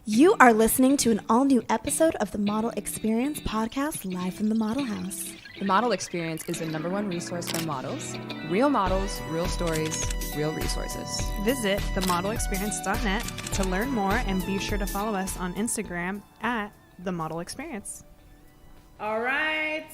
You are listening to an all-new episode of the Model Experience podcast live from the Model House. The Model Experience is the #1 resource for models. Real models, real stories, real resources. Visit themodelexperience.net to learn more and be sure to follow us on Instagram at The Model Experience. All right.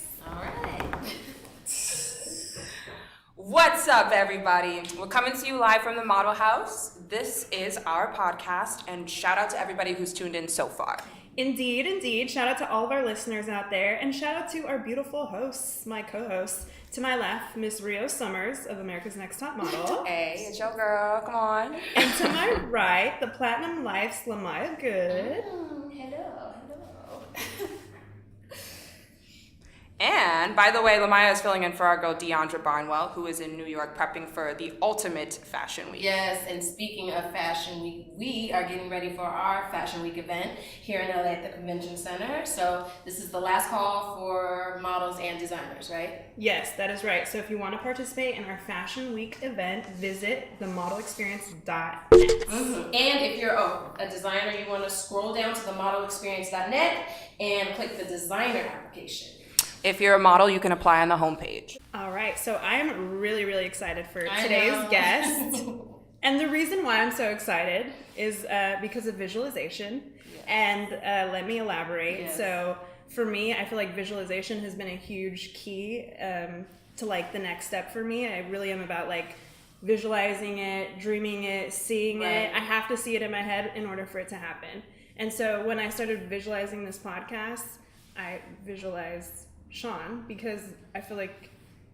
What's up, everybody? We're coming to you live from the Model House. This is our podcast, and shout out to everybody who's tuned in so far. Indeed. Shout out to all of our listeners out there, and shout out to our beautiful hosts, my co-hosts. To my left, Miss Rio Summers of America's Next Top Model. Hey, it's your girl. Come on. And to my right, the Platinum Life's Lamaya Good. Hello. And, by the way, Lamaya is filling in for our girl Deandra Barnwell, who is in New York prepping for the ultimate Fashion Week. Yes, and speaking of Fashion Week, we are getting ready for our Fashion Week event here in LA at the Convention Center. So this is the last call for models and designers, right? Yes, that is right. So if you want to participate in our Fashion Week event, visit themodelexperience.net. And if you're a designer, you want to scroll down to themodelexperience.net and click the designer application. If you're a model, you can apply on the homepage. All right, so I'm really excited for today's guest. And the reason why I'm so excited is because of visualization. Yes. And let me elaborate. Yes. So for me, I feel like visualization has been a huge key to like the next step for me. I really am about like visualizing it, dreaming it, seeing it. I have to see it in my head in order for it to happen. And so when I started visualizing this podcast, I visualized Shaun, because I feel like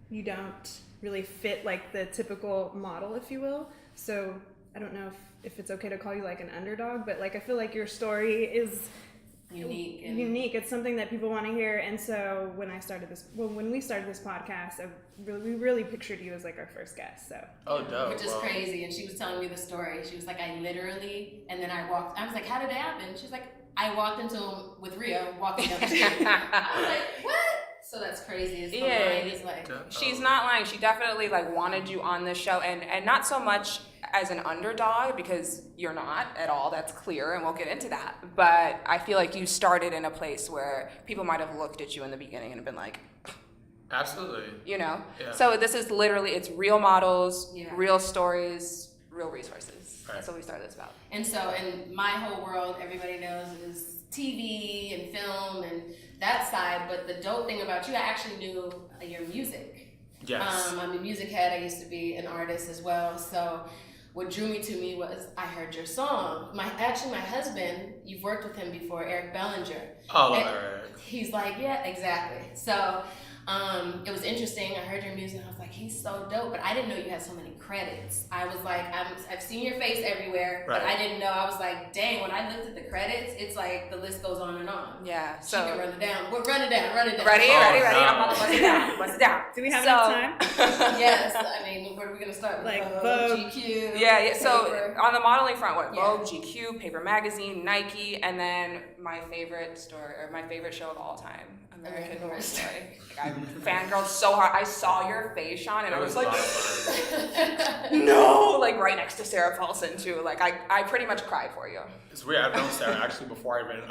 you don't really fit like the typical model, if you will. So I don't know if it's okay to call you like an underdog, but like I feel like your story is unique. It's something that people want to hear. And so when we started this podcast, we really pictured you as like our first guest. So which is crazy. And she was telling me the story. She was like, I was like, how did it happen? She was like, I walked into him with Rio walking down the street. I was like, what? So that's crazy. She's not lying. She definitely like wanted you on this show, and not so much as an underdog, because you're not at all. That's clear, and we'll get into that. But I feel like you started in a place where people might have looked at you in the beginning and been like, absolutely. You know? Yeah. So this is literally, it's real models, real stories, real resources. Right. That's what we started this about. And so in my whole world, everybody knows is TV and film and that side, but the dope thing about you, I actually knew your music. Yes. I'm a music head. I used to be an artist as well. So what drew me to me was I heard your song. My husband, you've worked with him before, Eric Bellinger. Oh, Eric. He's like, yeah, exactly. So it was interesting. I heard your music. I was like, he's so dope. But I didn't know you had so many credits. I was like, I've seen your face everywhere, but I didn't know. I was like, dang, when I looked at the credits, it's like the list goes on and on. Yeah. So you can run it down. Run it down. Ready? No. I'm about to bust it down. Do we have enough time? Yes. I mean, where are we going to start? Like Vogue, Vogue. GQ. Yeah. So Paper. on the modeling front, Vogue, GQ, Paper Magazine, Nike, and then my favorite show of all time, American Horror Story. I fangirled so hard. I saw your face, Shaun, and I was like, no, like right next to Sarah Paulson too. Like I pretty much cried for you. It's weird. I've known Sarah actually before I even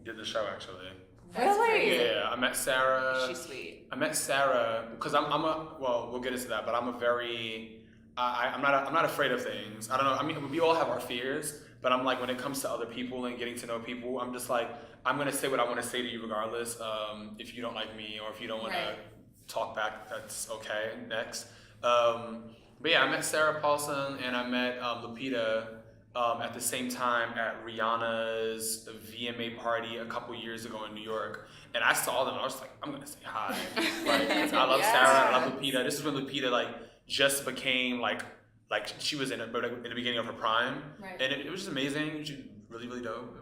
did the show actually. Really? Yeah, I met Sarah. She's sweet. I met Sarah because we'll get into that, but I'm not afraid of things. I don't know. I mean, we all have our fears, but I'm like, when it comes to other people and getting to know people, I'm just like, I'm going to say what I want to say to you regardless. If you don't like me or if you don't want to talk back, that's okay. Next. But yeah, I met Sarah Paulson and I met Lupita at the same time at Rihanna's VMA party a couple years ago in New York. And I saw them and I was like, I'm going to say hi. Like, 'cause I love Sarah, I love Lupita. This is when Lupita like just became like she was in the beginning of her prime. Right. And it was just amazing. She really dope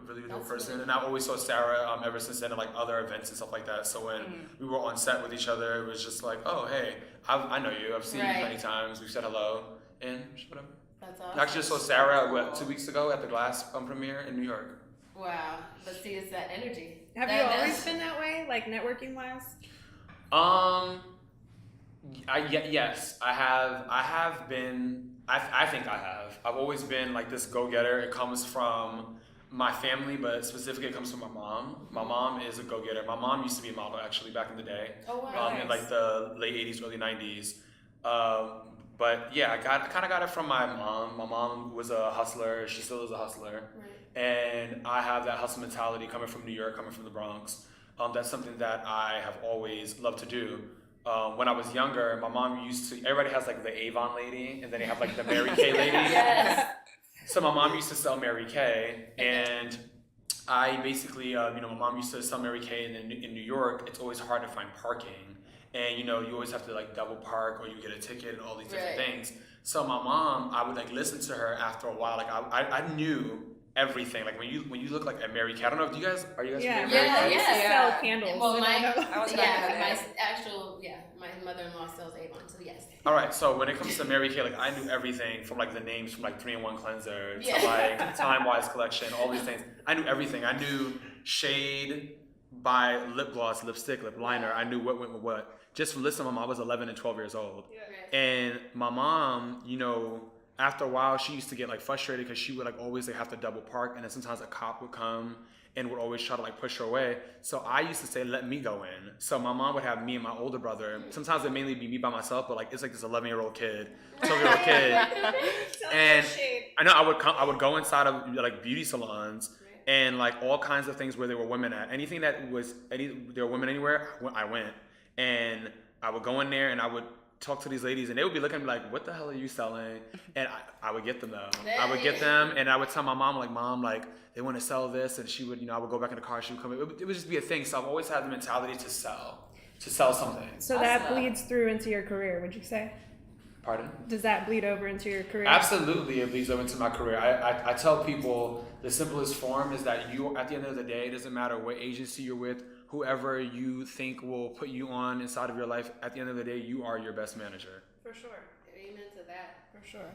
person. And I always saw Sarah ever since then at like other events and stuff like that. So when we were on set with each other, it was just like, oh hey, I know you. I've seen you plenty times. We've said hello and whatever. That's awesome. I actually just saw Sarah 2 weeks ago at the Glass premiere in New York. Wow. But see, it's that energy. Have you always been that way, like networking wise? Yes, I have been. I think I have. I've always been like this go-getter. It comes from my family, but specifically it comes from my mom. My mom is a go-getter. My mom used to be a model actually back in the day. Oh, wow. In like the late 80s, early 90s. But yeah, I kind of got it from my mom. My mom was a hustler. She still is a hustler. Right. And I have that hustle mentality coming from New York, coming from the Bronx. That's something that I have always loved to do. When I was younger, my mom used to, everybody has like the Avon lady, and then they have like the Mary Kay lady. Yes. So my mom used to sell Mary Kay, and I basically, my mom used to sell Mary Kay, and in New York, it's always hard to find parking. And, you always have to like double park or you get a ticket and all these different things. So my mom, I would like listen to her after a while. Like I knew everything. Like when you look like a Mary Kay, I don't know if are you guys familiar with Mary Kay? Yeah. Sell candles. Well, my mother-in-law sells Avon, so yes. All right, so when it comes to Mary Kay, like I knew everything from like the names from like 3-in-1 cleanser to like Time Wise collection, all these things. I knew everything. I knew shade by lip gloss, lipstick, lip liner. I knew what went with what. Just from listening to my mom, I was 11 and 12 years old. Yeah. And my mom, after a while, she used to get like frustrated because she would like always like have to double park, and then sometimes a cop would come and would always try to like push her away. So I used to say, let me go in. So my mom would have me and my older brother. Sometimes it'd mainly be me by myself, but like it's like this 11-year-old kid, 12-year-old kid. And I know I would go inside of like beauty salons and like all kinds of things where there were women at. Anything that was there were women anywhere, I went. And I would go in there and I would talk to these ladies, and they would be looking at me like, what the hell are you selling? And I would get them though. I would get them, and I would tell my mom, like, Mom, like, they want to sell this, and she would, I would go back in the car, she would come in. It would just be a thing. So I've always had the mentality to sell something. So that bleeds through into your career, would you say? Pardon? Does that bleed over into your career? Absolutely, it bleeds over into my career. I tell people the simplest form is that you, at the end of the day, it doesn't matter what agency you're with, whoever you think will put you on inside of your life, at the end of the day, you are your best manager. For sure. Amen to that. For sure.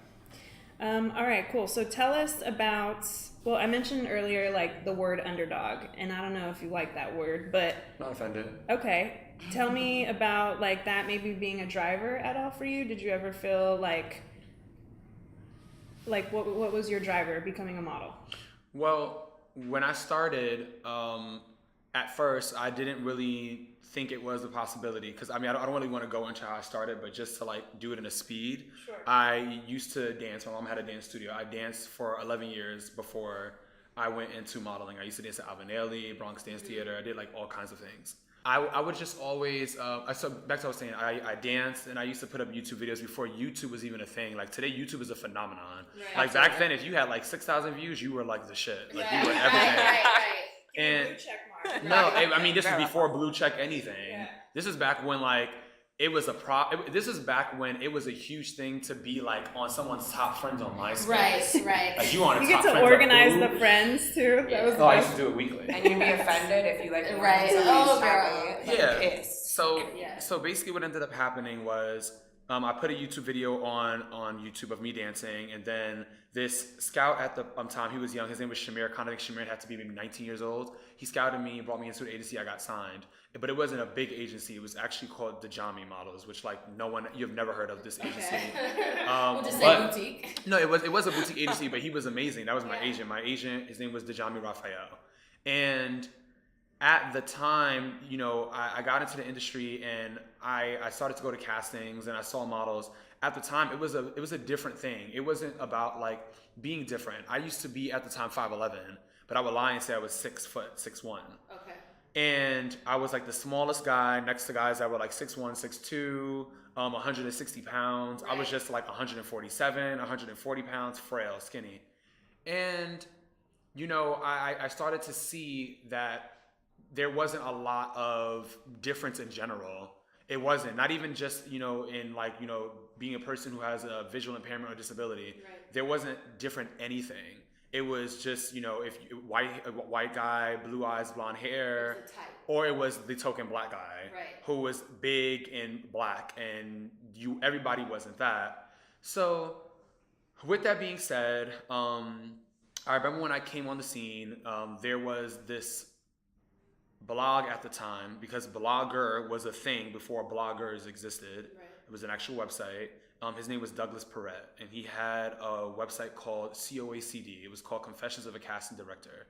All right, cool. So tell us about, well, I mentioned earlier, like, the word underdog, and I don't know if you like that word, but... Not offended. Okay. Tell me about, like, that maybe being a driver at all for you. Did you ever feel like what was your driver becoming a model? Well, when I started... at first, I didn't really think it was a possibility because I don't really want to go into how I started, but just to like do it in a speed. Sure. I used to dance. My mom had a dance studio. I danced for 11 years before I went into modeling. I used to dance at Albanelli, Bronx Dance Theater. I did like all kinds of things. I would just always, so back to what I was saying, I danced and I used to put up YouTube videos before YouTube was even a thing. Like today, YouTube is a phenomenon. Right. Like back then, if you had like 6,000 views, you were like the shit. Like you were everything. Right. And Blue check mark. no, I mean this is before blue check anything. Yeah. This is back when like it was this is back when it was a huge thing to be like on someone's top friends on MySpace. Right. Like you on a You top get to friends organize like, the friends too. Yeah. That was I used to do it weekly. And you'd be offended if you like Right. Oh, girl. Yeah. Pissed. So basically what ended up happening was I put a YouTube video on YouTube of me dancing, and then this scout at the time, he was young, his name was Shamir. I think Shamir had to be maybe 19 years old. He scouted me, brought me into an agency, I got signed. But it wasn't a big agency, it was actually called Dajami Models, which like you've never heard of this agency. We'll just say boutique. No, it was a boutique agency, but he was amazing. That was my agent. My agent, his name was Dajami Raphael. And at the time, I got into the industry and I started to go to castings and I saw models. At the time, it was a different thing. It wasn't about like being different. I used to be at the time 5'11", but I would lie and say I was 6 foot, 6'1". Okay. And I was like the smallest guy next to guys that were like 6'1", 6'2", 160 pounds. Right. I was just like 147, 140 pounds, frail, skinny. And, I started to see that there wasn't a lot of difference in general. It wasn't, not even just, in like, being a person who has a visual impairment or disability. Right. There wasn't different anything. It was just, if white guy, blue eyes, blonde hair, or it was the token black guy who was big and black, and everybody wasn't that. So with that being said, I remember when I came on the scene, there was this blog at the time, because Blogger was a thing before bloggers existed. Right. It was an actual website, His name was Douglas Perrett, and he had a website called COACD. It was called Confessions of a Casting Director.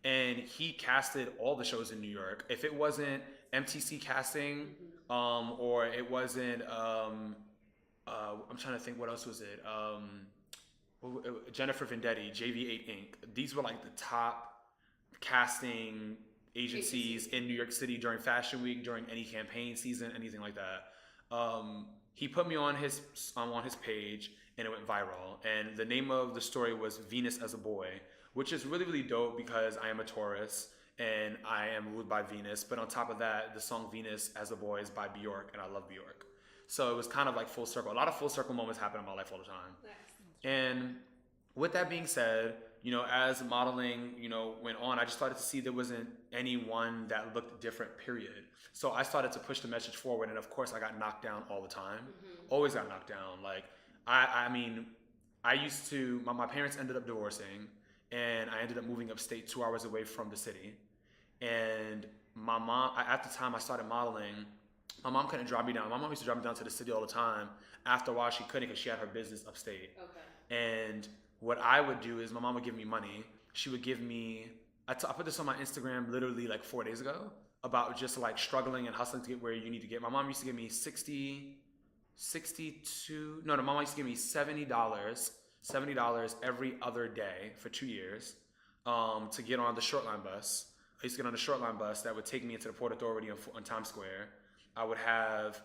And he casted all the shows in New York. If it wasn't MTC casting, or it wasn't, I'm trying to think, what else was it? Jennifer Vendetti, JV8 Inc. These were like the top casting agencies in New York City during Fashion Week, during any campaign season, anything like that. He put me on his page, and it went viral. And the name of the story was Venus as a Boy, which is really, really dope because I am a Taurus and I am ruled by Venus. But on top of that, the song Venus as a Boy is by Bjork, and I love Bjork. So it was kind of like full circle. A lot of full circle moments happen in my life all the time. Nice. And with that being said, as modeling, went on, I just started to see there wasn't anyone that looked different, period. So I started to push the message forward, and of course I got knocked down all the time. Always got knocked down. Like, I used to, my parents ended up divorcing, and I ended up moving upstate 2 hours away from the city. And my mom, at the time I started modeling, my mom couldn't drive me down. My mom used to drive me down to the city all the time. After a while, she couldn't because she had her business upstate. Okay. And what I would do is my mom would give me money. She would give me, I put this on my Instagram literally like 4 days ago about just like struggling and hustling to get where you need to get. My mom used to give me my mom used to give me $70 every other day for 2 years to get on the short line bus. I used to get on the short line bus that would take me into the Port Authority on Times Square. I would have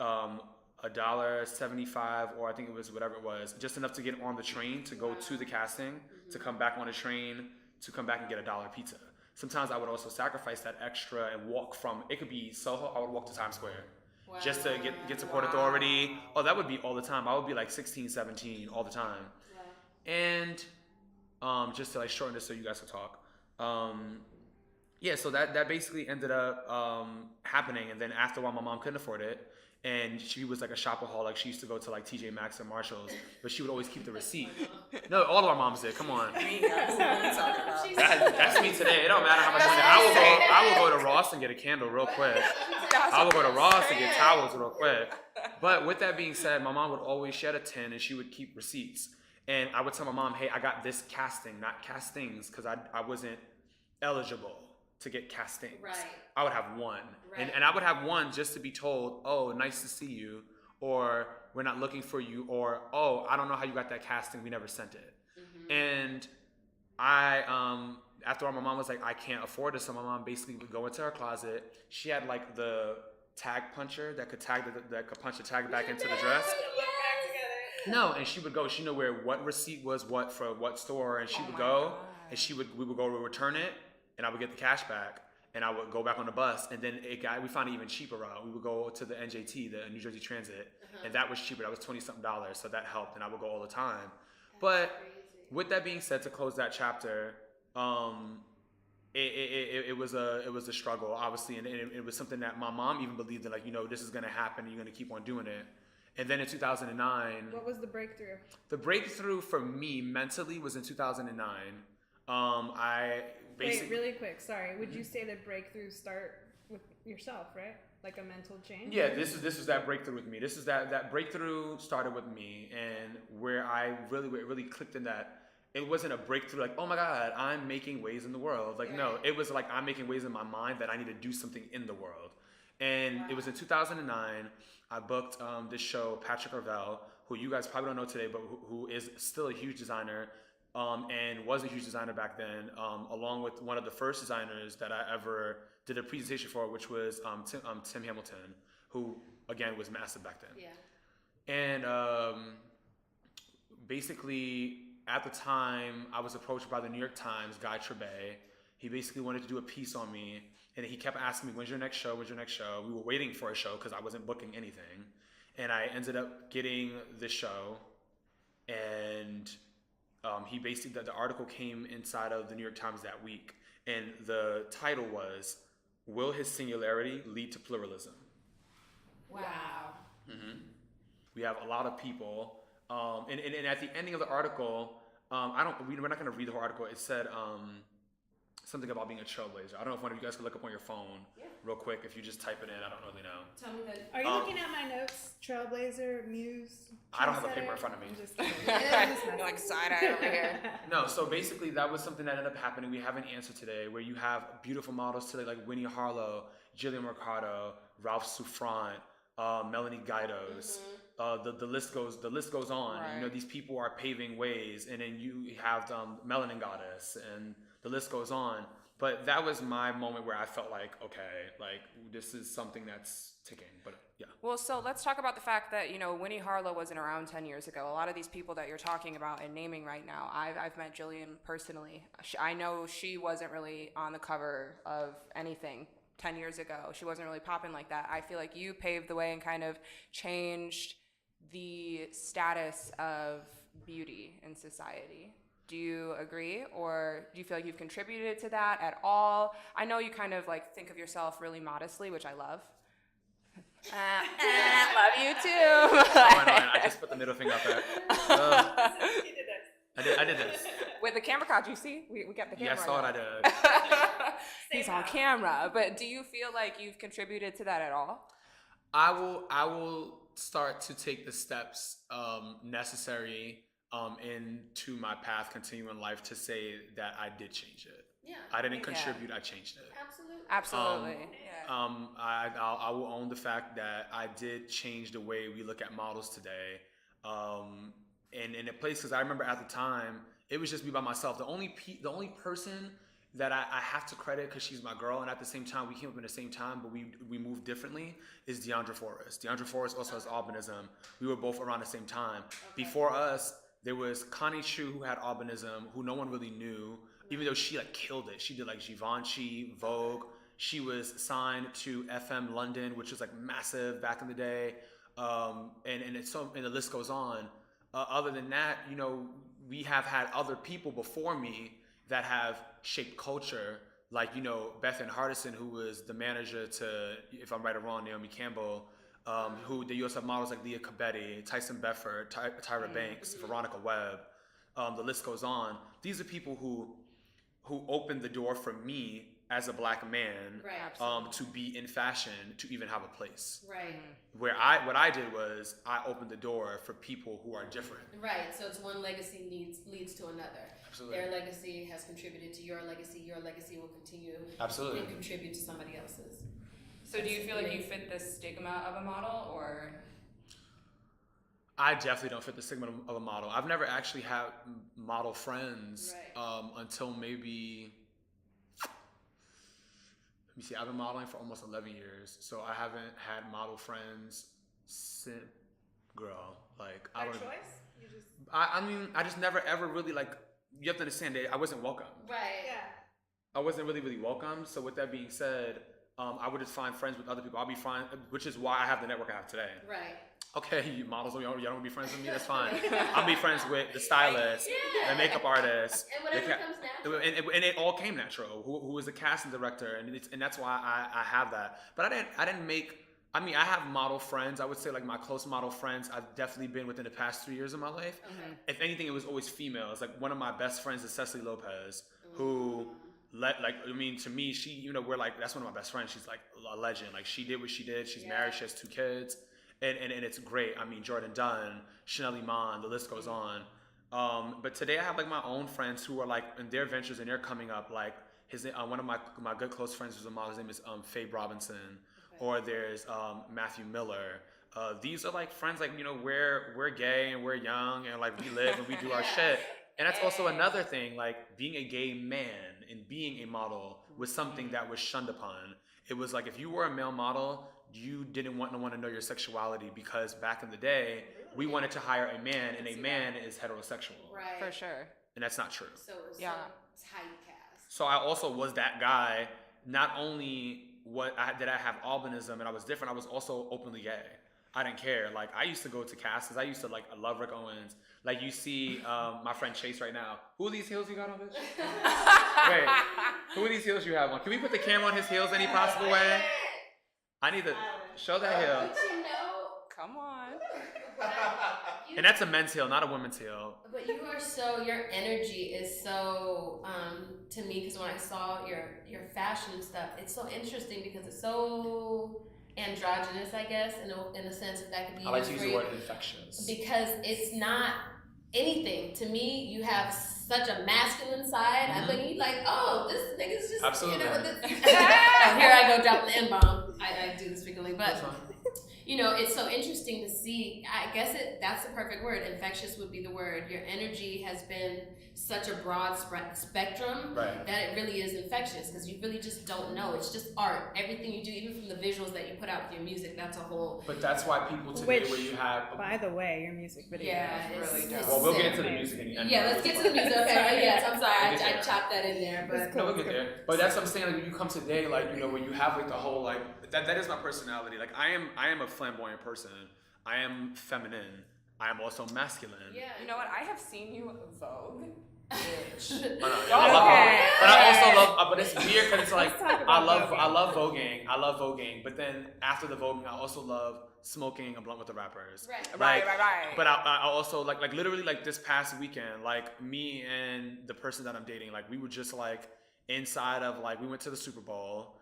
$1.75, or I think it was whatever it was, just enough to get on the train to go to the casting, to come back on the train, to come back and get $1 pizza. Sometimes I would also sacrifice that extra and walk from, it could be Soho, I would walk to Times Square. Wow. Just to get to Port Authority. Oh, that would be all the time. I would be like 16, 17 all the time. Wow. And just to like shorten this so you guys can talk. So that basically ended up happening. And then after a while, my mom couldn't afford it. And she was like a shopaholic. She used to go to like TJ Maxx and Marshalls, but she would always keep the receipt. No, all of our moms did. Come on. That's me today. It don't matter how much money. I will go to Ross and get a candle real quick. I will go to Ross and get towels real quick. But with that being said, my mom would always shed a tin and she would keep receipts. And I would tell my mom, hey, I got this casting, not castings, because I wasn't eligible to get castings. Right. I would have one. Right. And I would have one just to be told, oh, nice to see you, or we're not looking for you, or oh, I don't know how you got that casting, we never sent it. Mm-hmm. And I after all, my mom was like, I can't afford it, so my mom basically would go into her closet. She had like the tag puncher that could punch the tag back into the dress. No, and she would go, she knew where what receipt was what for what store, and she would go, and we would go to return it, and I would get the cash back, and I would go back on the bus, and then we found an even cheaper route. We would go to the NJT, the New Jersey Transit, and that was cheaper. That was $20-something, so that helped, and I would go all the time. But with that being said, to close that chapter, it was a struggle, obviously, and it was something that my mom even believed in, like, this is going to happen, you're going to keep on doing it. And then in 2009... What was the breakthrough? The breakthrough for me mentally was in 2009. Wait, really quick, sorry. Would you say that breakthroughs start with yourself, right? Like a mental change? Yeah, this is that breakthrough with me. This is that breakthrough started with me, and where it really clicked in that. It wasn't a breakthrough like, oh my God, I'm making waves in the world. Like, no, it was like I'm making waves in my mind that I need to do something in the world. And it was in 2009, I booked this show, Patrick Arvell, who you guys probably don't know today, but who is still a huge designer, and was a huge designer back then, along with one of the first designers that I ever did a presentation for, which was Tim Hamilton, who, again, was massive back then. Yeah. And basically, at the time, I was approached by the New York Times, Guy Trebay. He basically wanted to do a piece on me, and he kept asking me, when's your next show? When's your next show? We were waiting for a show because I wasn't booking anything. And I ended up getting this show, and he basically, the article came inside of the New York Times that week, and the title was, Will His Singularity Lead to Pluralism? Wow. Mm-hmm. We have a lot of people, and at the ending of the article, we're not going to read the whole article. It said, something about being a trailblazer. I don't know if one of you guys could look up on your phone real quick. If you just type it in, I don't really know. Tell me that. Are you looking at my notes? Trailblazer, Muse. I don't have a paper in front of me. I'm just kidding. Like side-eye over here. No, so basically that was something that ended up happening. We have an answer today where you have beautiful models today like Winnie Harlow, Jillian Mercado, Ralph Souffrant, Melanie Gaidos. The list goes on. Right. You know, these people are paving ways, and then you have Melanin Goddess, and the list goes on. But that was my moment where I felt like, okay, like this is something that's ticking. But yeah. Well, so let's talk about the fact that, you know, Winnie Harlow wasn't around 10 years ago. A lot of these people that you're talking about and naming right now, I've met Jillian personally. I know she wasn't really on the cover of anything 10 years ago. She wasn't really popping like that. I feel like you paved the way and kind of changed the status of beauty in society. Do you agree, or do you feel like you've contributed to that at all? I know you kind of like think of yourself really modestly, which I love. Love you too. I just put the middle finger up there. I did this. With the camera caught, you see? We kept the camera. Yeah, I saw what I did. He's on camera. But do you feel like you've contributed to that at all? I will start to take the steps necessary into my path, continuing life, to say that I did change it. Yeah. I didn't contribute. I changed it. Absolutely. I will own the fact that I did change the way we look at models today. And in a place, because I remember at the time it was just me by myself. The only person that I have to credit, because she's my girl, and at the same time we came up in the same time, but we moved differently, is Deandra Forrest. Deandra Forrest also has albinism. We were both around the same time. Before us, there was Connie Chu, who had albinism, who no one really knew, even though she like killed it. She did like Givenchy, Vogue. She was signed to FM London, which was like massive back in the day. And the list goes on. Other than that, you know, we have had other people before me that have shaped culture, like, you know, Bethan Hardison, who was the manager to, if I'm right or wrong, Naomi Campbell, who you also have models like Leah Cabetti, Tyson Bedford, Tyra Banks, Veronica Webb. The list goes on. These are people who opened the door for me as a black man, to be in fashion, to even have a place. Right. What I did was I opened the door for people who are different. Right. So it's one legacy leads to another. Absolutely. Their legacy has contributed to your legacy. Your legacy will continue. Absolutely. And contribute to somebody else's. So do you feel like you fit the stigma of a model, or? I definitely don't fit the stigma of a model. I've never actually had model friends until maybe, let me see, I've been modeling for almost 11 years. So I haven't had model friends since, girl, like, I don't know. I mean, I just never ever really, like, you have to understand that I wasn't welcome. Right. Yeah. I wasn't really welcome. So with that being said, I would just find friends with other people. I'll be fine, which is why I have the network I have today. Right. Okay, you models, y'all don't want to be friends with me? That's fine. I'll be friends with the stylist, the makeup artist. And whatever comes natural. And it all came natural. Who was the casting director, and that's why I have that. But I didn't make. I mean, I have model friends. I would say like my close model friends, I've definitely been within the past 3 years of my life. Okay. If anything, it was always females. Like one of my best friends is Cecily Lopez, who. To me, she, you know, we're like, that's one of my best friends. She's like a legend. Like she did what she did. She's married. She has 2 kids. And it's great. I mean, Jordan Dunn, Chanel Iman, the list goes on. But today I have like my own friends who are like in their ventures and they're coming up. Like one of my good close friends who's a model, his name is Fabe Robinson. Okay. Or there's Matthew Miller. These are like friends, like, you know, we're gay and we're young and like we live and we do our shit. And that's also another thing, like being a gay man and being a model was something that was shunned upon. It was like if you were a male model, you didn't want no one to know your sexuality, because back in the day, we wanted to hire a man, and a man is heterosexual. Right. For sure. And that's not true. So it's typecast. So I also was that guy. Not only did I have albinism and I was different, I was also openly gay. I didn't care. Like I used to go to castings. I love Rick Owens. Like you see my friend Chase right now. Who are these heels you got on, bitch? Wait, who are these heels you have on? Can we put the camera on his heels any possible way? I need to show that heel. But you know, come on. You And that's a men's heel, not a women's heel. But you are so, your energy is so, to me, because when I saw your fashion stuff, it's so interesting because it's so androgynous, I guess, in a sense that could be I like to use the word infectious. Because it's not anything. To me, you have such a masculine side. I look at you like, oh, this nigga's just, absolutely. you know, here I go dropping the N-bomb. I do this frequently, but you know, it's so interesting to see. I guess that's the perfect word. Infectious would be the word. Your energy has been such a broad spectrum that it really is infectious because you really just don't know. It's just art. Everything you do, even from the visuals that you put out with your music, that's a whole. But that's why people today, where you have. By the way, your music video is really dope. Well, we'll get into the music in the end. Yeah, let's get to the music. Okay, yes, I'm sorry, I chopped that in there, but no, we'll get there. But that's what I'm saying. Like when you come today, like you know, when you have like the whole like that is my personality. Like I am a flamboyant person. I am feminine. I am also masculine. Yeah. You know what? I have seen you Vogue. But I also love. But it's weird because it's like I love voguing. But then after the voguing, I also love smoking a blunt with the rappers. Right. But I also like literally like this past weekend, like me and the person that I'm dating, like we were just like inside of like we went to the Super Bowl.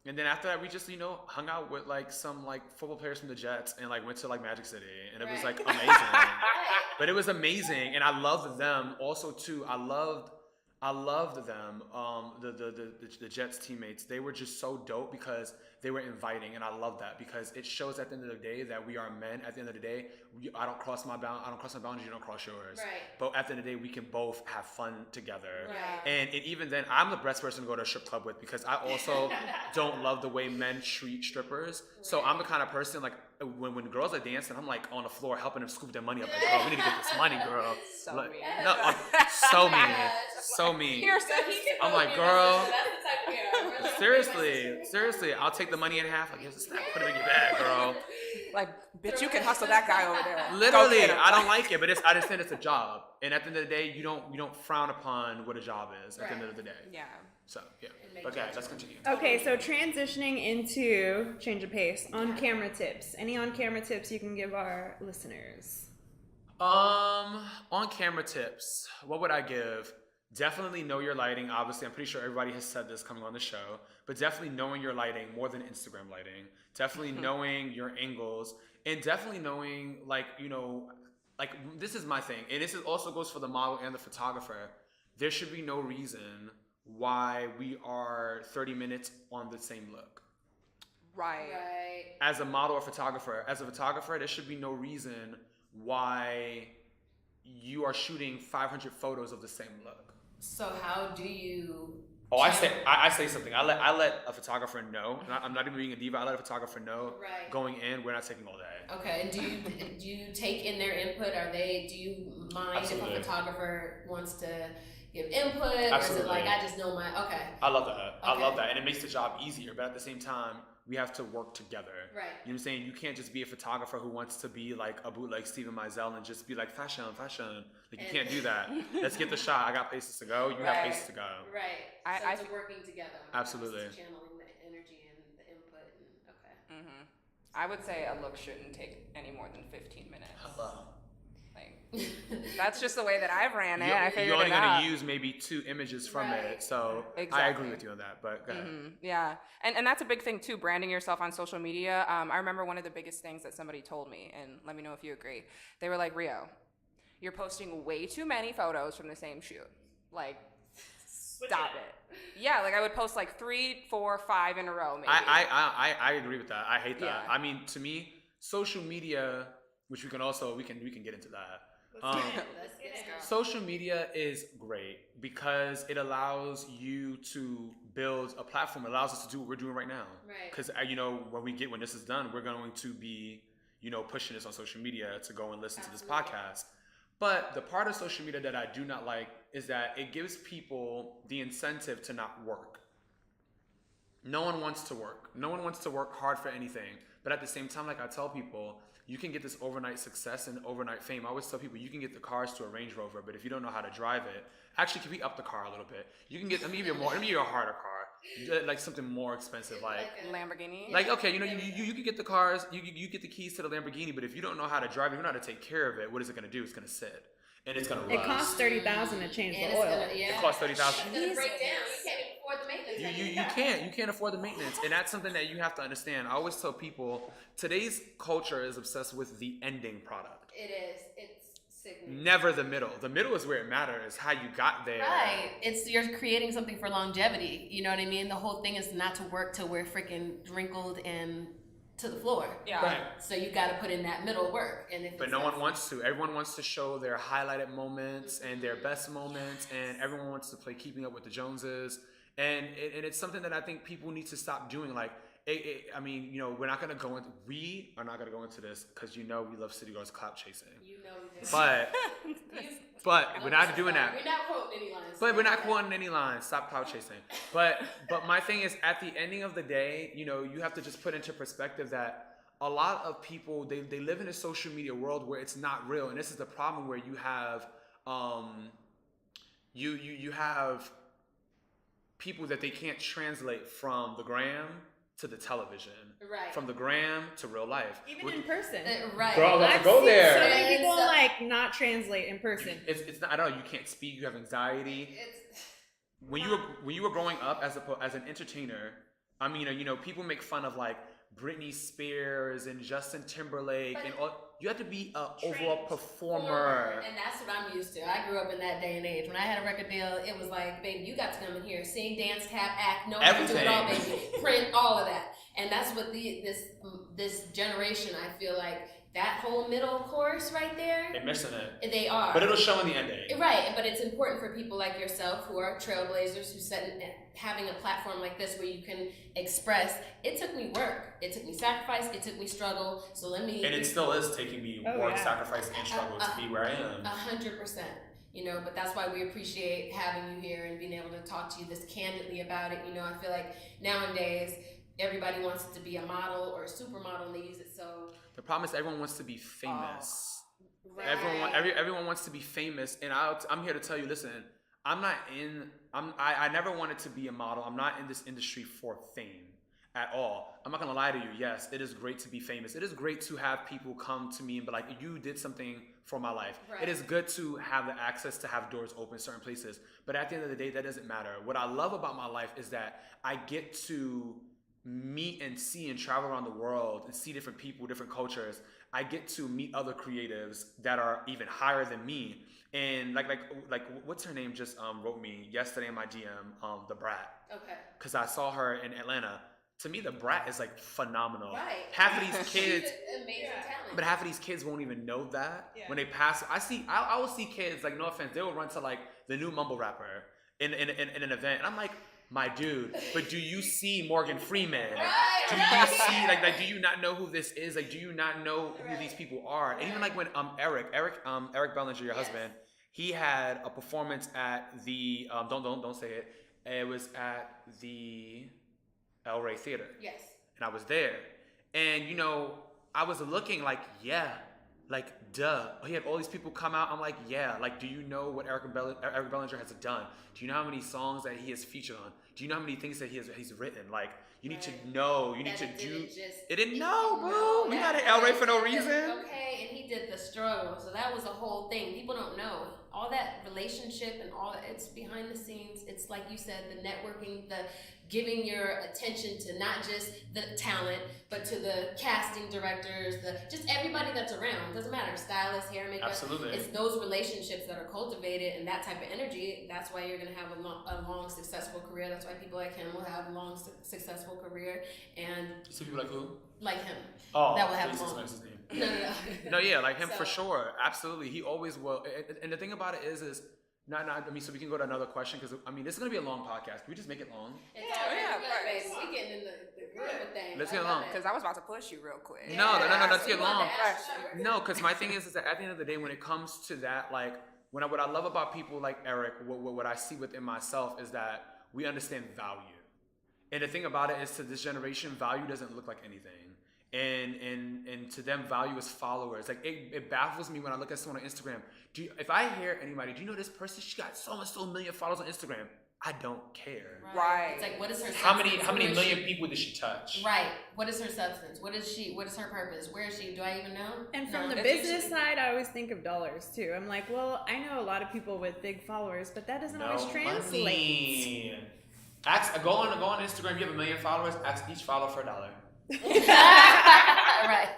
And then after that, we just, you know, hung out with like some like football players from the Jets and like went to like Magic City, and it was like amazing. But it was amazing, and I loved them also too. I loved them. The Jets teammates, they were just so dope because they were inviting, and I love that because it shows at the end of the day that we are men. At the end of the day, I don't cross my boundaries, you don't cross yours. Right. But at the end of the day, we can both have fun together. Right. And even then, I'm the best person to go to a strip club with because I also don't love the way men treat strippers. Right. So I'm the kind of person like when girls are dancing, I'm like on the floor helping them scoop their money up. Like, girl, we need to get this money, girl. So like, mean. No, so mean. I'm like, girl. Seriously, I'll take the money in half. Like, here's a snack, put it in your bag, girl. Like, bitch, you can hustle that guy over there. Literally, I don't like it, but I just think it's a job. And at the end of the day, you don't frown upon what a job is at the end of the day. Yeah. So yeah. Okay, let's continue. Okay, so transitioning into change of pace, on camera tips. Any on camera tips you can give our listeners? On camera tips, what would I give? Definitely know your lighting. Obviously, I'm pretty sure everybody has said this coming on the show, but definitely knowing your lighting more than Instagram lighting. Definitely knowing your angles, and definitely knowing, like, you know, like this is my thing, and this also goes for the model and the photographer. There should be no reason why we are 30 minutes on the same look. Right. As a model or photographer, there should be no reason why you are shooting 500 photos of the same look. So how do you? Oh, I say something. I let a photographer know. I'm not even being a diva. I let a photographer know going in. We're not taking all day. Okay. Do you take in their input? Do you mind if a photographer wants to give input? Absolutely. Or is it like I just know my? Okay. I love that. Okay. I love that, and it makes the job easier. But at the same time, we have to work together. Right. You know what I'm saying? You can't just be a photographer who wants to be like a bootleg Steven Meisel and just be like fashion. Like you can't do that. Let's get the shot. I got places to go. You have places to go. Right. So it's working together. Absolutely. Channeling the energy and the input. And, okay. Mm-hmm. I would say a look shouldn't take any more than 15 minutes. Hello. That's just the way that I've ran it. You're only going to use maybe 2 images from it. So I agree with you on that. But go ahead. Yeah. And that's a big thing too, branding yourself on social media. I remember one of the biggest things that somebody told me, and let me know if you agree. They were like, Rio, you're posting way too many photos from the same shoot. Like, stop it. Yeah, like I would post like 3, 4, 5 in a row maybe. I agree with that. I hate that. Yeah. I mean, to me, social media, which we can get into that. Let's get it. Social media is great because it allows you to build a platform. It allows us to do what we're doing right now. Right. Because you know, when this is done, we're going to be, you know, pushing this on social media to go and listen to this podcast. But the part of social media that I do not like is that it gives people the incentive to not work. No one wants to work. No one wants to work hard for anything. But at the same time, like I tell people, you can get this overnight success and overnight fame. I always tell people you can get the cars to a Range Rover, but if you don't know how to drive it, actually, can we up the car a little bit? You can get, let me give you a harder car. like something more expensive, like Lamborghini. like okay, you could get the cars, you get the keys to the Lamborghini, but if you don't know how to drive, you don't know how to take care of it, what is it going to do? It's going to sit and it's going to rust. It costs $30,000 to change the oil. It costs $30,000. It's going to break down. You can't even afford the maintenance. You can't afford the maintenance, and that's something that you have to understand. I always tell people today's culture is obsessed with the ending product. It is. It's sickening. Never the middle. The middle is where it matters, how you got there. Right. You're creating something for longevity. You know what I mean? The whole thing is not to work till we're freaking wrinkled and to the floor. Yeah. Right. So you got to put in that middle work. But no one wants to. Everyone wants to show their highlighted moments and their best moments, and everyone wants to play Keeping Up with the Joneses. And it's something that I think people need to stop doing. Like, I mean, we're not gonna go into. We are not gonna go into this because we love City Girls clout chasing. You know we do. But we're not doing that. We're not quoting any lines. But we're not quoting any lines. Stop clout chasing. But my thing is, at the ending of the day, you have to just put into perspective that a lot of people they live in a social media world where it's not real, and this is the problem where you have you have people that they can't translate from the gram to the television, right? From the gram to real life, Even in person, right? Girl, let's I've go seen there. so many people like not translate in person. It's not. I don't know. You can't speak. You have anxiety. When you were growing up as an entertainer, I mean, people make fun of like Britney Spears and Justin Timberlake and all. You have to be an overall performer. And that's what I'm used to. I grew up in that day and age. When I had a record deal, it was like, baby, you got to come in here, sing, dance, tap, act, know how to do it all, baby. Print, all of that. And that's what this generation, I feel like, that whole middle course right there. They're missing it. They are. But it'll show in the ending. Right, but it's important for people like yourself who are trailblazers, who having a platform like this where you can express. It took me work. It took me sacrifice. It took me struggle. So let me. And it still is taking me work, sacrifice, and struggle to be where I am. 100%. But that's why we appreciate having you here and being able to talk to you this candidly about it. I feel like nowadays everybody wants to be a model or a supermodel, and they use it so. The problem is everyone wants to be famous. Right. Everyone wants to be famous, and I'm here to tell you. Listen, I never wanted to be a model. I'm not in this industry for fame at all. I'm not gonna lie to you. Yes, it is great to be famous. It is great to have people come to me and be like, "You did something for my life." Right. It is good to have the access to have doors open certain places. But at the end of the day, that doesn't matter. What I love about my life is that I get to meet and see and travel around the world and see different people, different cultures. I get to meet other creatives that are even higher than me. And like what's her name just wrote me yesterday in my DM, The Brat. Okay. Because I saw her in Atlanta. To me, The Brat is like phenomenal. Right. Half of these kids, amazing talent. But half of these kids won't even know that when they pass. I will see kids, like, no offense, they will run to like the new mumble rapper in an event, and I'm like, my dude, but do you see Morgan Freeman? Do you see like do you not know who this is? Like, do you not know who these people are? And even like when Eric Bellinger, your husband, he had a performance at the don't say it. It was at the El Rey Theater. Yes. And I was there, and I was looking like, like, duh. He had all these people come out. I'm like, yeah. Like, do you know what Eric Bellinger has done? Do you know how many songs that he has featured on? Do you know how many things that he's written? Like, you need to know. You need to do. It didn't know, bro. We're not at El Rey for no reason. Okay, and he did the struggle. So that was a whole thing. People don't know. All that relationship and all that, it's behind the scenes. It's like you said, the networking, the giving your attention to not just the talent, but to the casting directors, just everybody that's around. Doesn't matter, stylist, hair, makeup. Absolutely. It's those relationships that are cultivated and that type of energy. That's why you're going to have a long, successful career. That's why people like him will have a long, successful career. And so people like who? Like him. Oh, that will have a long. His name. No, yeah, like him for sure. Absolutely. He always will. And the thing about it is so we can go to another question, because this is going to be a long podcast. Can we just make it long? We getting in the groove of things. Let's get long. Because I was about to push you real quick. No, let's get long. No, because my thing is that at the end of the day, when it comes to that, like, what I love about people like Eric, what I see within myself is that we understand value. And the thing about it is, to this generation, value doesn't look like anything. And to them, value is followers. Like, it baffles me when I look at someone on Instagram. If I hear anybody, do you know this person? She got so and so million followers on Instagram. I don't care. Right. It's like, what is her How substance? many million people did she touch? Right. What is her substance? What is her purpose? Where is she? Do I even know? And from the business side, I always think of dollars too. I'm like, well, I know a lot of people with big followers, but that doesn't always translate. Money. Go on Instagram. You have 1 million followers. Ask each follower for $1. Right.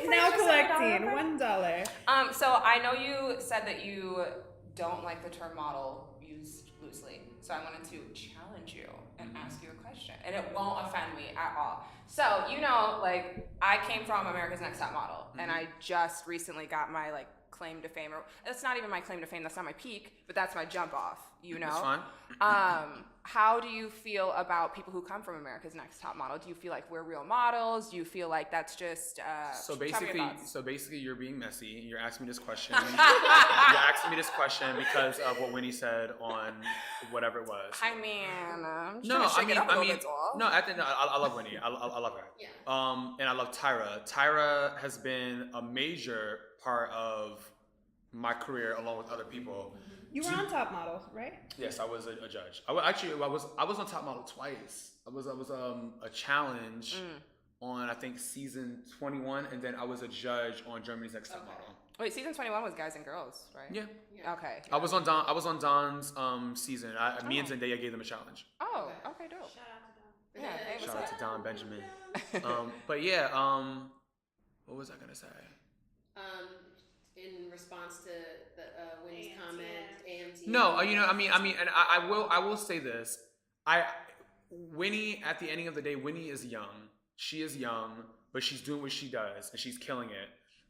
Now collecting $1. So I know you said that you don't like the term model used loosely. So I wanted to challenge you and ask you a question, and it won't offend me at all. So like I came from America's Next Top Model, and I just recently got my like claim to fame. Or it's not even my claim to fame. That's not my peak, but that's my jump off. That's fine. How do you feel about people who come from America's Next Top Model? Do you feel like we're real models? Do you feel like that's just so basically you're being messy. You're asking me this question. Because of what Winnie said on whatever it was. I mean, I love Winnie. I love her. Yeah. And I love Tyra. Tyra has been a major part of my career along with other people. You were on Top Model, right? Yes, I was a judge. I was on Top Model twice. I was a challenge on I think season 21, and then I was a judge on Germany's Next Top Model. Wait, season 21 was guys and girls, right? Yeah. Okay. I was on Don's season. Me and Zendaya gave them a challenge. Oh, okay, dope. Shout out to Don. Yeah. Hey, Shout out to Don Benjamin. What was I gonna say? In response to the Winnie's comment, AMT. No, and I will say this. Winnie, at the ending of the day, Winnie is young. She is young, but she's doing what she does, and she's killing it.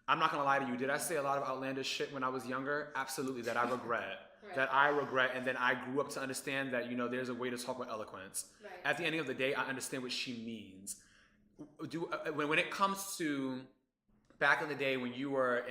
I'm not gonna lie to you. Did I say a lot of outlandish shit when I was younger? Absolutely, that I regret. Right. And then I grew up to understand that there's a way to talk with eloquence. Right. At the ending of the day, I understand what she means. When it comes to back in the day when you were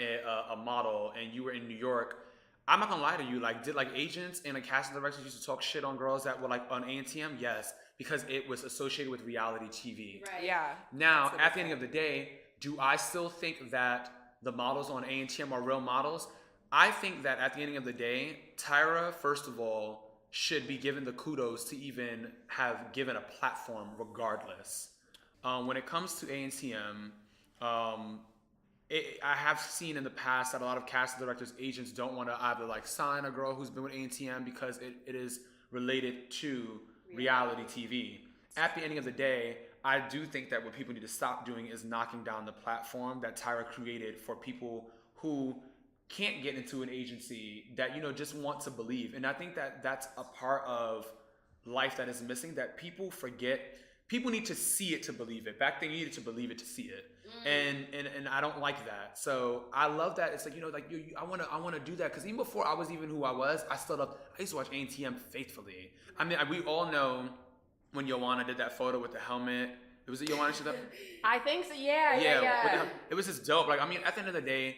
a model and you were in New York, I'm not gonna lie to you. Did agents and casting directors used to talk shit on girls that were on ANTM? Yes, because it was associated with reality TV. Right. Yeah. Now, at the end of the day, do I still think that the models on ANTM are real models? I think that at the end of the day, Tyra, first of all, should be given the kudos to even have given a platform regardless. When it comes to ANTM, I have seen in the past that a lot of casting directors, agents don't want to either sign a girl who's been with ANTM because it is related to reality TV. At the end of the day, I do think that what people need to stop doing is knocking down the platform that Tyra created for people who can't get into an agency that just want to believe. And I think that that's a part of life that is missing, that people forget. People need to see it to believe it. Back then, you needed to believe it to see it, and I don't like that. So I love that. It's I want to do that, because even before I was even who I was, I used to watch ANTM faithfully. I mean, we all know when Joanna did that photo with the helmet. Was it Joanna? I think so. Yeah. It was just dope. At the end of the day,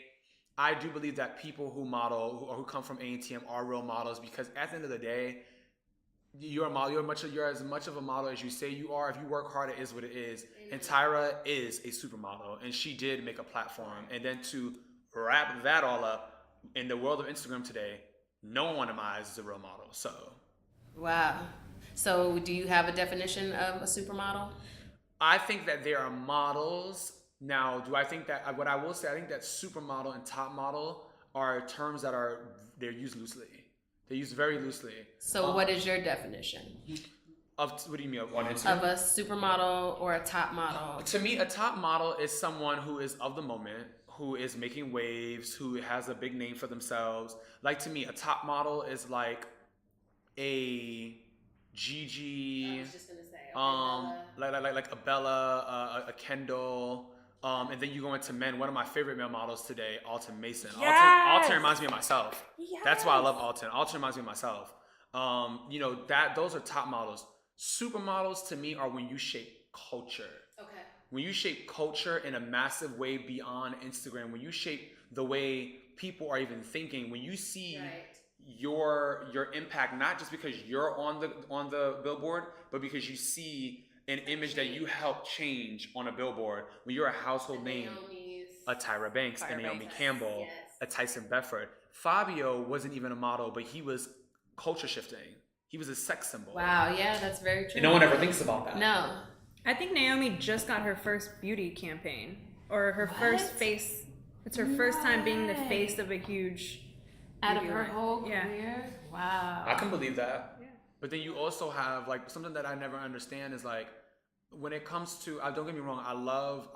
I do believe that people who model or who come from ANTM are real models, because at the end of the day, you're a model. You're as much of a model as you say you are. If you work hard, it is what it is. And Tyra is a supermodel, and she did make a platform. And then to wrap that all up, in the world of Instagram today, no one in my eyes is a real model. So, wow. So, do you have a definition of a supermodel? I think that there are models. Now, do I think that? What I will say, I think that supermodel and top model are terms that they're used loosely. They're used very loosely. So what is your definition? What do you mean on Instagram? Of a supermodel or a top model? To me, a top model is someone who is of the moment, who is making waves, who has a big name for themselves. To me, a top model is like a Gigi. I was just gonna say. Like a Bella, a Kendall. And then you go into men. One of my favorite male models today, Alton Mason. Yes! Alton reminds me of myself. Yes! That's why I love Alton. Alton reminds me of myself. Those are top models. Supermodels to me are when you shape culture. Okay. When you shape culture in a massive way beyond Instagram. When you shape the way people are even thinking. When you see your impact, not just because you're on the billboard, but because you see an image that you help change on a billboard. When you're a household name, a Tyra Banks, a Naomi Campbell, a Tyson Bedford. Fabio wasn't even a model, but he was culture shifting. He was a sex symbol. Wow, yeah, that's very true. And no one ever thinks about that. No. I think Naomi just got her first beauty campaign, or her first face. It's her first time being the face of a huge. Out of her line. whole career? Wow. I can believe that. Yeah. But then you also have like something that I never understand is like when it comes to don't get me wrong, I love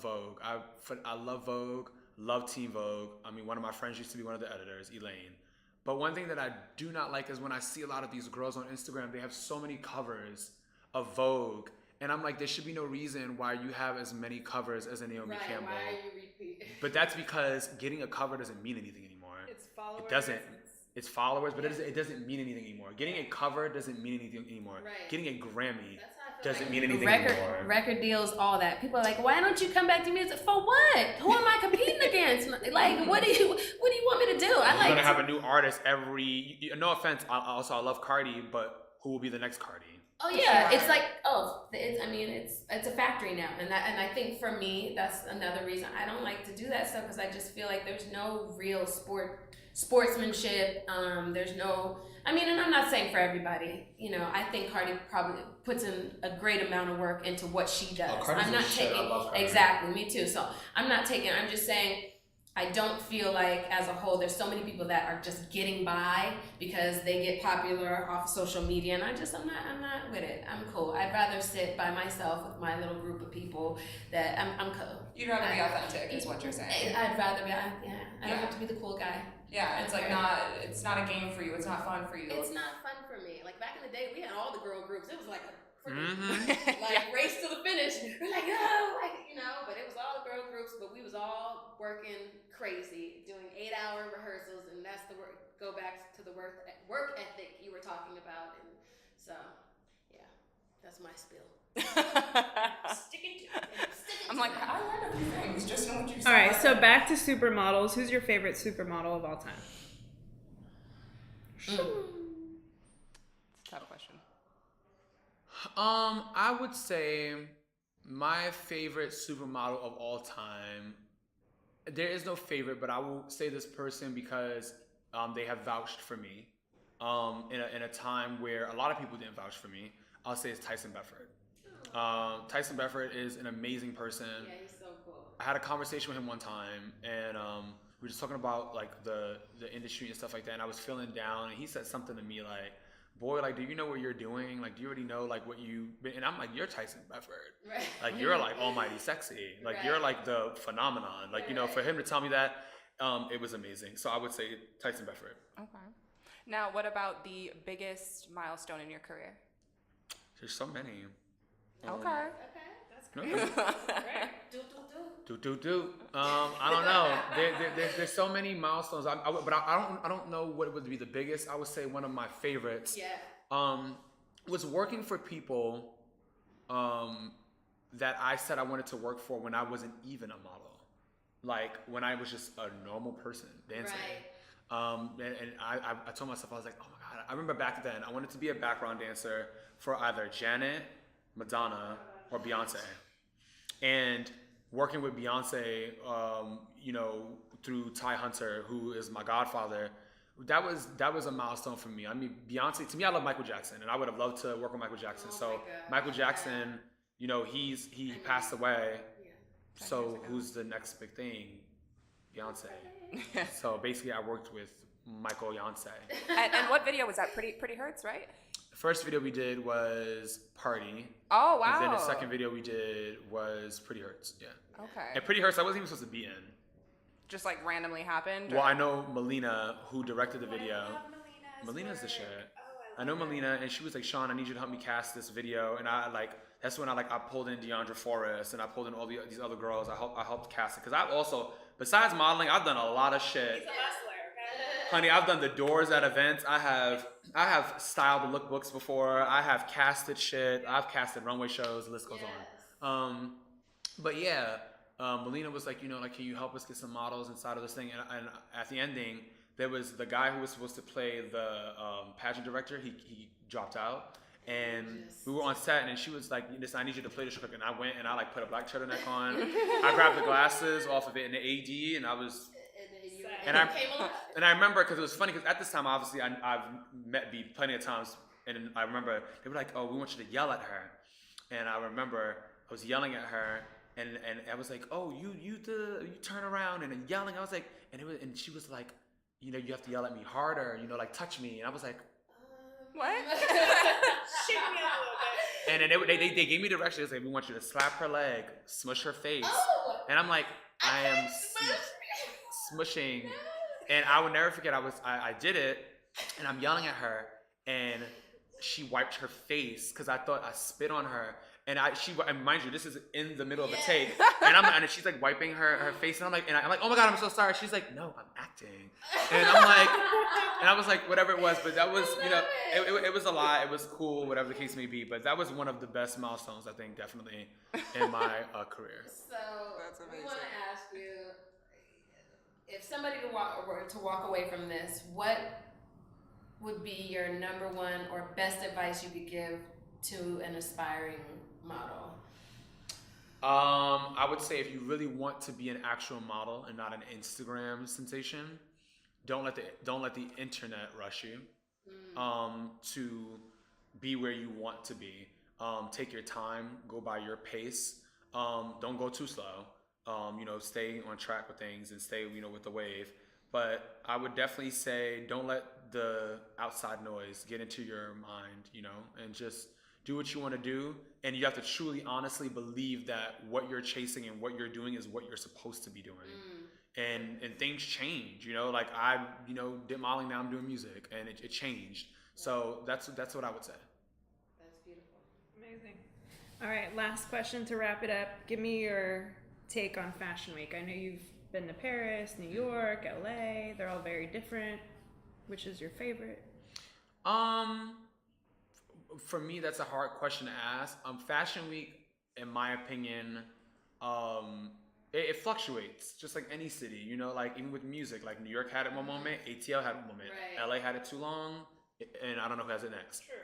Vogue. I love Vogue, love Teen Vogue. I mean, one of my friends used to be one of the editors, Elaine. But one thing that I do not like is when I see a lot of these girls on Instagram, they have so many covers of Vogue. And I'm like, there should be no reason why you have as many covers as a Naomi Campbell. Why are you repeating? But that's because getting a cover doesn't mean anything anymore. It's followers. It doesn't. It's followers, but it doesn't mean anything anymore. Getting a cover doesn't mean anything anymore. Right. Getting a Grammy doesn't mean anything record, anymore. Record deals, all that. People are like, why don't you come back to music? For what? Who am I competing against? Like, what do you want me to do? You're gonna have a new artist every. No offense. I love Cardi, but who will be the next Cardi? Oh yeah, it's like it's a factory now, and I think for me that's another reason I don't like to do that stuff because I just feel like there's no real sportsmanship. There's no. I mean, and I'm not saying for everybody. You know, I think Cardi probably puts in a great amount of work into what she does. I'm not taking exactly me too. So I'm not taking. I'm just saying. I don't feel like as a whole there's so many people that are just getting by because they get popular off social media and I'm not with it. I'm cool. I'd rather sit by myself with my little group of people that I'm cool. You'd rather be authentic is what you're saying. I'd rather be I don't have to be the cool guy. Yeah, it's it's not a game for you, it's not fun for you. It's not fun for me. Like back in the day we had all the girl groups. It was like a race to the finish. We're like, but it was all the girl groups, but we was all working crazy, doing 8-hour rehearsals, and that's the work. Go back to the work ethic you were talking about, and so yeah, that's my spiel. Sticking to it. I'm like, I learned a few things just know what you said. All right, so back to supermodels. Who's your favorite supermodel of all time? Tough question. I would say my favorite supermodel of all time. There is no favorite, but I will say this person because they have vouched for me. In a time where a lot of people didn't vouch for me, I'll say it's Tyson Bedford. Tyson Bedford is an amazing person. Yeah, he's so cool. I had a conversation with him one time, and we were just talking about like the industry and stuff like that. And I was feeling down, and he said something to me like, "Boy, like, do you know what you're doing? Like, do you already know like what you?" And I'm like, "You're Tyson Bedford. Right. Like, you're like almighty sexy. Like, Right. you're like the phenomenon. Like, Right. for him to tell me that, it was amazing. So I would say Tyson Bedford. Okay. Now, what about the biggest milestone in your career? There's so many. Okay. That's No. right. Do. I don't know. There's so many milestones. But I don't know what would be the biggest. I would say one of my favorites. Yeah. Was working for people that I said I wanted to work for when I wasn't even a model. Like when I was just a normal person dancing. Right. And I told myself, I was like, oh my God. I remember back then I wanted to be a background dancer for either Janet, Madonna, or Beyonce. And working with Beyonce, through Ty Hunter, who is my godfather, that was a milestone for me. I mean, Beyonce, to me, I love Michael Jackson, and I would have loved to work with Michael Jackson. Michael Jackson, he passed away. Yeah. So who's the next big thing? Beyonce. So basically, I worked with Michael Beyonce. And what video was that? Pretty Hurts, right? The first video we did was Party. Oh, wow. And then the second video we did was Pretty Hurts. Yeah. Okay. And Pretty Hurts, I wasn't even supposed to be in. Just like randomly happened? Well, I know Melina, who directed the video. Melina's the shit. I know Melina, and she was like, Shaun, I need you to help me cast this video. And that's when I pulled in Deandra Forrest, and I pulled in all these other girls. I helped cast it. Because I've also, besides modeling, I've done a lot of shit. He's a hustler, okay? Honey, I've done the doors at events. I have styled the lookbooks before. I have casted shit. I've casted runway shows. The list goes on. But yeah, Melina was like, can you help us get some models inside of this thing? And at the ending, there was the guy who was supposed to play the pageant director. He dropped out. And we were on set, and she was like, "Listen, I need you to play the show." And I went, and I put a black turtleneck on. I grabbed the glasses off of it in the AD, and I was. And I remember because it was funny because at this time, obviously, I've met B plenty of times, and I remember they were like, "Oh, we want you to yell at her," and I remember I was yelling at her, and I was like, "Oh, you turn around," and yelling. I was like, and she was like, "You know, you have to yell at me harder. You know, like touch me," and I was like, What? Shake me up a little bit. and then they gave me directions. Like, we want you to slap her leg, smush her face, and I'm like, I am smushing, and I would never forget. I did it, and I'm yelling at her, and she wiped her face because I thought I spit on her, and mind you, this is in the middle of a take, and she's like wiping her face, and I'm like, oh my god, I'm so sorry. She's like, no, I'm acting, and I'm like, and I was like, whatever it was, but that was, you know, it was a lot. It was cool, whatever the case may be, but that was one of the best milestones, I think, definitely in my career. So That's amazing. we want to ask you, if somebody were to walk away from this, what would be your number one or best advice you could give to an aspiring model? I would say if you really want to be an actual model and not an Instagram sensation, don't let the internet rush you to be where you want to be. Take your time, go by your pace. Don't go too slow. You know, stay on track with things and stay, you know, with the wave. But I would definitely say don't let the outside noise get into your mind, you know, and just do what you want to do. And you have to truly, honestly believe that what you're chasing and what you're doing is what you're supposed to be doing. And things change, you know, like I, you know, did modeling, now I'm doing music, and it changed. So that's what I would say. That's beautiful. Amazing. All right, last question to wrap it up. Give me your take on Fashion Week. I know you've been to Paris, New York, LA. They're all very different. Which is your favorite? For me, that's a hard question to ask. Fashion Week, in my opinion, it fluctuates, just like any city, you know, like even with music, like New York had it one moment, ATL had it one moment, Right. LA had it too long, and I don't know who has it next. Sure.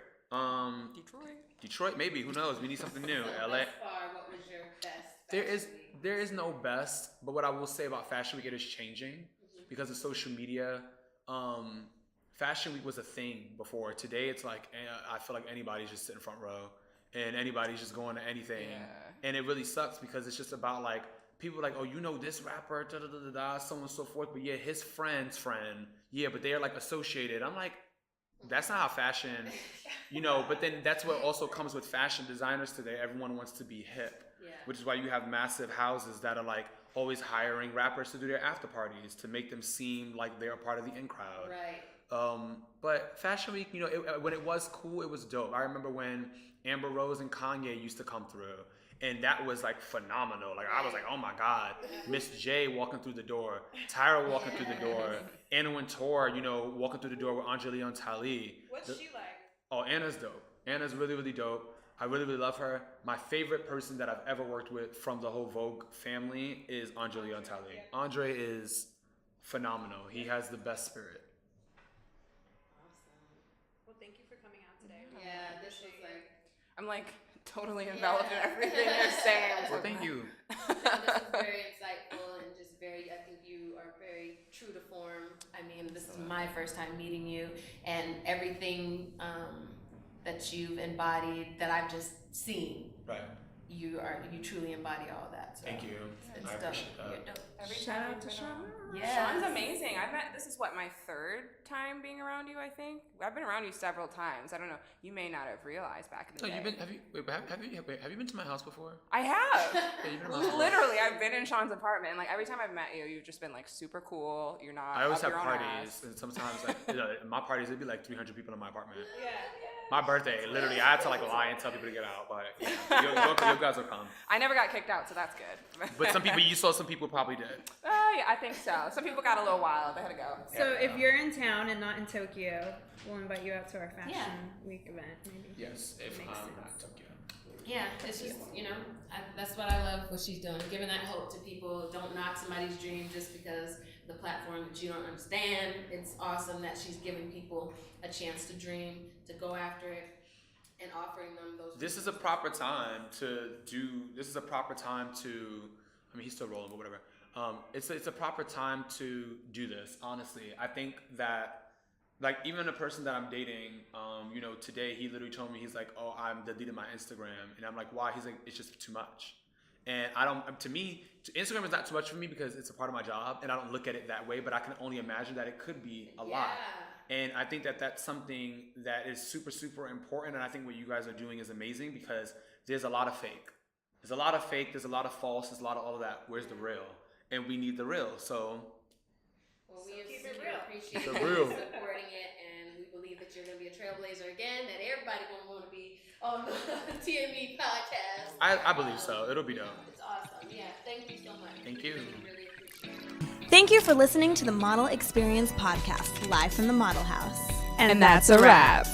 Detroit, maybe, who knows? We need something new. So LA. thus far, what was your best? There is no best, but what I will say about Fashion Week, it is changing because of social media. Fashion Week was a thing before. Today, it's like I feel like anybody's just sitting front row and anybody's just going to anything, and it really sucks because it's just about like people like, oh, you know this rapper, da da da da da, so on and so forth, but yeah, his friend's friend, yeah, but they're like associated. I'm like, that's not how fashion, you know. But then that's what also comes with fashion designers today. Everyone wants to be hip, which is why you have massive houses that are like always hiring rappers to do their after parties to make them seem like they're a part of the in crowd. Right. But Fashion Week, you know, when it was cool, it was dope. I remember when Amber Rose and Kanye used to come through, and that was like phenomenal. Like I was like, oh my God, Miss J walking through the door, Tyra walking through the door, Anna Wintour, you know, walking through the door with Angelina Jolie. What's she like? Oh, Anna's dope. Anna's really, really dope. I really, really love her. My favorite person that I've ever worked with from the whole Vogue family is Angelina Jolie. Andre is phenomenal. He has the best spirit. Well, thank you for coming out today. Yeah, this was like. I'm like totally enveloped in everything you're saying. Well, thank you. No, this is very insightful and just very, I think you are very true to form. I mean, this is my first time meeting you, and everything that you've embodied that I've just seen. Right. You truly embody all that. So Thank you. It's I dope. appreciate that. You're dope. Every Shout time out to Shaun. Yes. Shaun's amazing. This is what, my third time being around you, I think. I've been around you several times. I don't know. You may not have realized back in the day. Have you been to my house before? I have. Yeah, you've been to my house. Literally, I've been in Shaun's apartment, and like every time I've met you, you've just been like super cool. You're not. I always up have your own parties, ass. and sometimes like you know, in my parties, it'd be like 300 people in my apartment. Yeah. My birthday, literally, I had to like lie and tell people to get out, but yeah, you guys will come. I never got kicked out, so that's good. But you saw some people probably did. Yeah, I think so. Some people got a little wild. They had to go. So if you're in town and not in Tokyo, we'll invite you out to our Fashion Week event, maybe. Yes, if Makes I'm sense. not Tokyo. Yeah, it's just, you know, that's what I love what she's doing, giving that hope to people. Don't knock somebody's dream just because the platform that you don't understand. It's awesome that she's giving people a chance to dream, to go after it, and offering them those. This is a proper time to do. This is a proper time to. I mean, he's still rolling, but whatever. It's a proper time to do this. Honestly, I think that like even a person that I'm dating, you know, today he literally told me, he's like, oh, I'm deleting my Instagram. And I'm like, why? He's like, it's just too much. And to me, Instagram is not too much for me because it's a part of my job and I don't look at it that way, but I can only imagine that it could be a lot. And I think that that's something that is super, super important. And I think what you guys are doing is amazing because there's a lot of fake. There's a lot of fake, there's a lot of false, there's a lot of all of that. Where's the real? And we need the real. So we keep it real. Appreciate the you real. supporting it, and we believe that you're going to be a trailblazer again, that everybody going to want to be on the TME podcast. I believe so. It'll be dope. It's awesome. Yeah, thank you so much. Thank you. We really appreciate it. Thank you for listening to the Model Experience Podcast, live from the Model House. And that's a wrap.